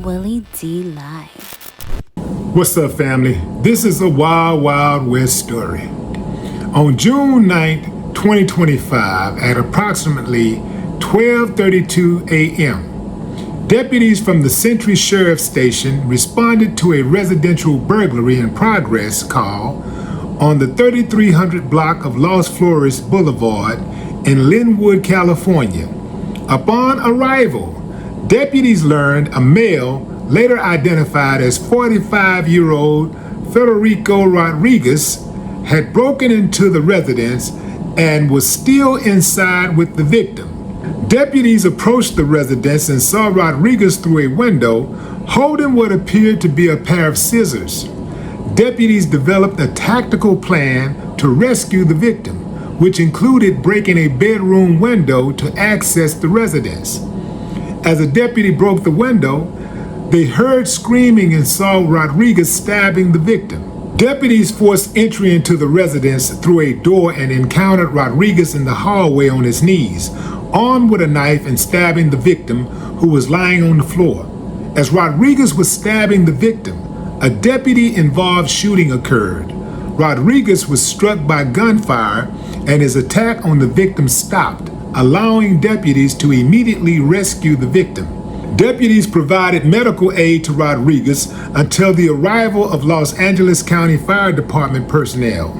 Willie D Live. What's up, family? This is a Wild Wild West story. On June 9th, 2025, at approximately 12:32 a.m., deputies from the Century Sheriff Station responded to a residential burglary in progress call on the 3300 block of Los Flores Boulevard in Linwood, California. Upon arrival, deputies learned a male, later identified as 45-year-old Federico Rodriguez, had broken into the residence and was still inside with the victim. Deputies approached the residence and saw Rodriguez through a window holding what appeared to be a pair of scissors. Deputies developed a tactical plan to rescue the victim, which included breaking a bedroom window to access the residence. As a deputy broke the window, they heard screaming and saw Rodriguez stabbing the victim. Deputies forced entry into the residence through a door and encountered Rodriguez in the hallway on his knees, armed with a knife and stabbing the victim, who was lying on the floor. As Rodriguez was stabbing the victim, a deputy-involved shooting occurred. Rodriguez was struck by gunfire and his attack on the victim stopped, allowing deputies to immediately rescue the victim. Deputies provided medical aid to Rodriguez until the arrival of Los Angeles County Fire Department personnel.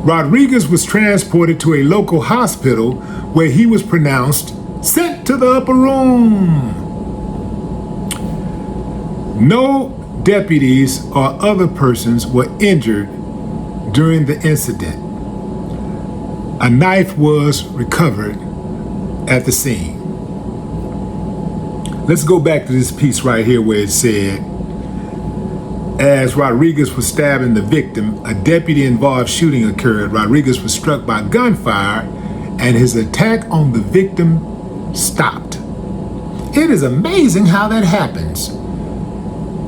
Rodriguez was transported to a local hospital where he was pronounced sent to the upper room. No deputies or other persons were injured during the incident. A knife was recovered at the scene. Let's go back to this piece right here where it said, as Rodriguez was stabbing the victim, a deputy-involved shooting occurred. Rodriguez was struck by gunfire and his attack on the victim stopped. It is amazing how that happens.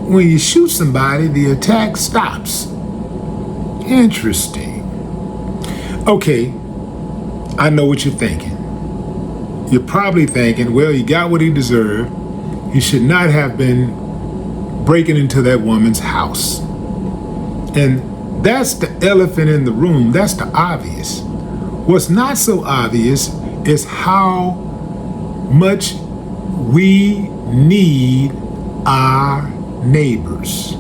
When you shoot somebody, the attack stops. Interesting. Okay, I know what you're thinking. You're probably thinking, well, he got what he deserved. He should not have been breaking into that woman's house. And that's the elephant in the room. That's the obvious. What's not so obvious is how much we need our neighbors.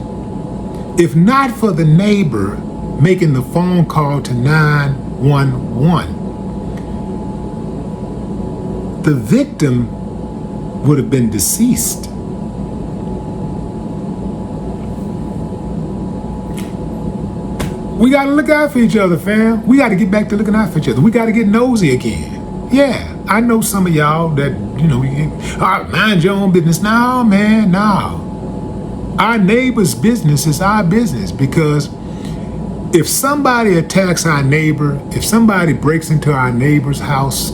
If not for the neighbor making the phone call to 911, the victim would have been deceased. We got to look out for each other, fam. We got to get back to looking out for each other. We got to get nosy again. Yeah, I know some of y'all that, mind your own business. No, man, no. Our neighbor's business is our business, because if somebody attacks our neighbor, if somebody breaks into our neighbor's house,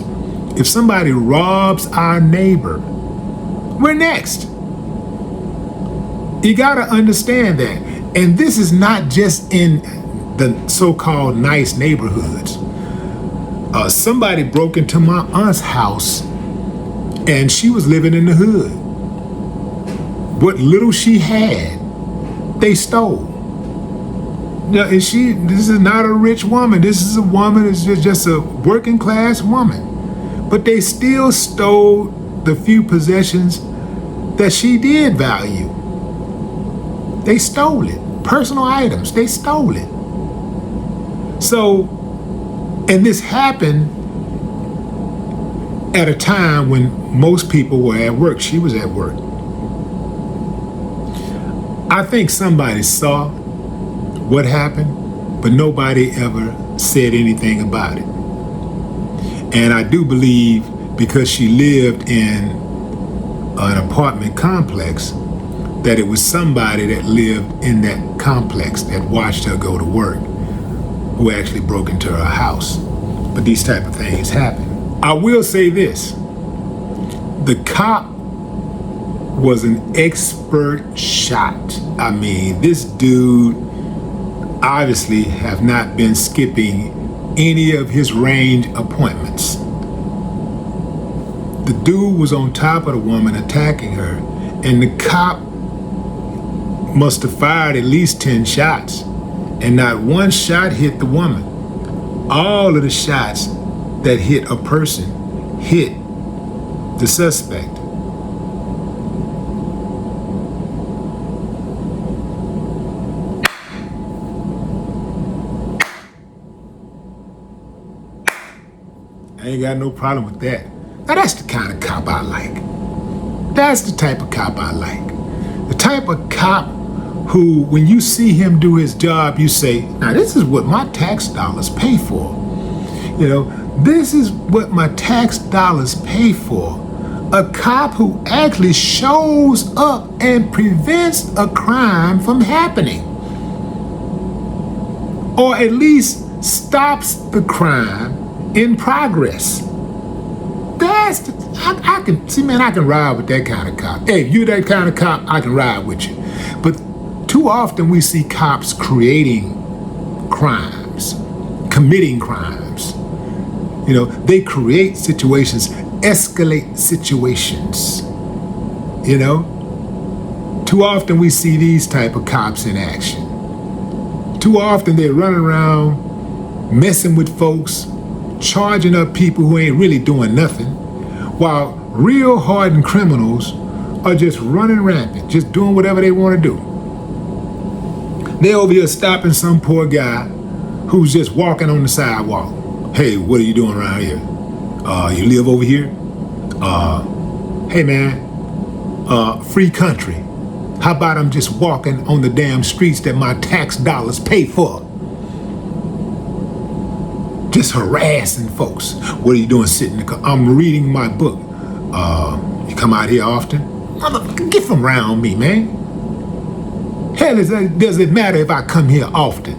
if somebody robs our neighbor, we're next. You got to understand that. And this is not just in the so-called nice neighborhoods. Somebody broke into my aunt's house and she was living in the hood. What little she had, they stole. Now, this is not a rich woman. This is a woman that's just a working class woman. But they still stole the few possessions that she did value. They stole it. Personal items, they stole it. So, and this happened at a time when most people were at work. She was at work. I think somebody saw what happened, but nobody ever said anything about it. And I do believe, because she lived in an apartment complex, that it was somebody that lived in that complex that watched her go to work who actually broke into her house. But these type of things happen. I will say this. The cop was an expert shot. I mean, this dude obviously have not been skipping any of his range appointments. The dude was on top of the woman attacking her, and the cop must have fired at least 10 shots, and not one shot hit the woman. All of the shots that hit a person hit the suspect. I ain't got no problem with that. Now that's the kind of cop I like. That's the type of cop I like. The type of cop who, when you see him do his job, you say, now this is what my tax dollars pay for. You know, this is what my tax dollars pay for. A cop who actually shows up and prevents a crime from happening. Or at least stops the crime in progress. That's the, I can see, man, I can ride with that kind of cop. Hey, if you're that kind of cop, I can ride with you. But too often we see cops creating crimes, committing crimes. You know, they create situations, escalate situations. You know, too often we see these type of cops in action. Too often they're running around messing with folks, charging up people who ain't really doing nothing, while real hardened criminals are just running rampant, just doing whatever they want to do. They're over here stopping some poor guy who's just walking on the sidewalk. Hey, what are you doing around here? You live over here? Hey man, free country. How about I'm just walking on the damn streets that my tax dollars pay for? Just harassing folks. What are you doing sitting in the car? I'm reading my book. You come out here often? Motherfucker, get from around me, man. Hell, does it matter if I come here often?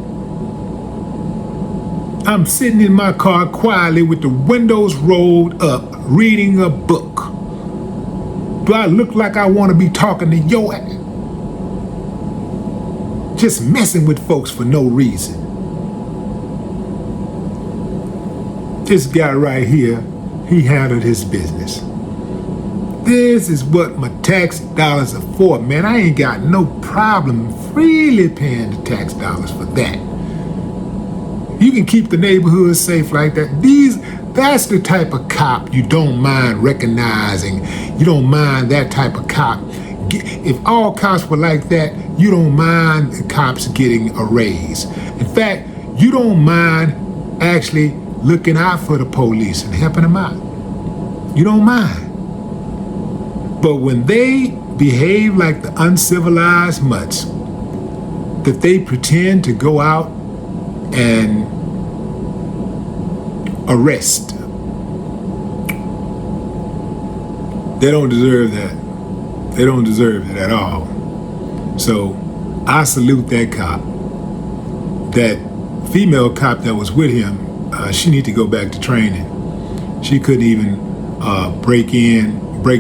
I'm sitting in my car quietly with the windows rolled up, reading a book. Do I look like I want to be talking to your ass? Just messing with folks for no reason. This guy right here, he handled his business. This is what my tax dollars are for, man. I ain't got no problem freely paying the tax dollars for that. You can keep the neighborhood safe like that. That's the type of cop you don't mind recognizing. You don't mind that type of cop. If all cops were like that, you don't mind the cops getting a raise. In fact, you don't mind actually looking out for the police and helping them out. You don't mind. But when they behave like the uncivilized mutts that they pretend to go out and arrest, they don't deserve that. They don't deserve it at all. So I salute that cop. That female cop that was with him, she need to go back to training. She couldn't even break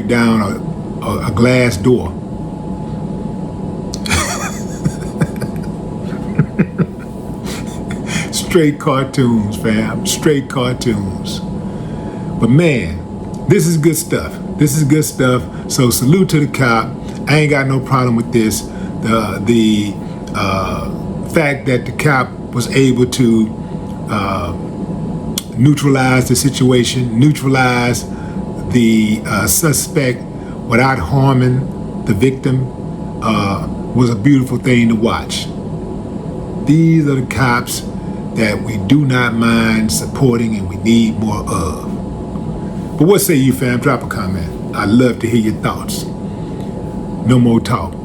down a glass door. Straight cartoons, fam. Straight cartoons. But man, this is good stuff. This is good stuff. So salute to the cop. I ain't got no problem with this. The fact that the cop was able to neutralize the situation, neutralize the suspect without harming the victim was a beautiful thing to watch. These are the cops that we do not mind supporting and we need more of. But what say you, fam? Drop a comment. I'd love to hear your thoughts. No more talk.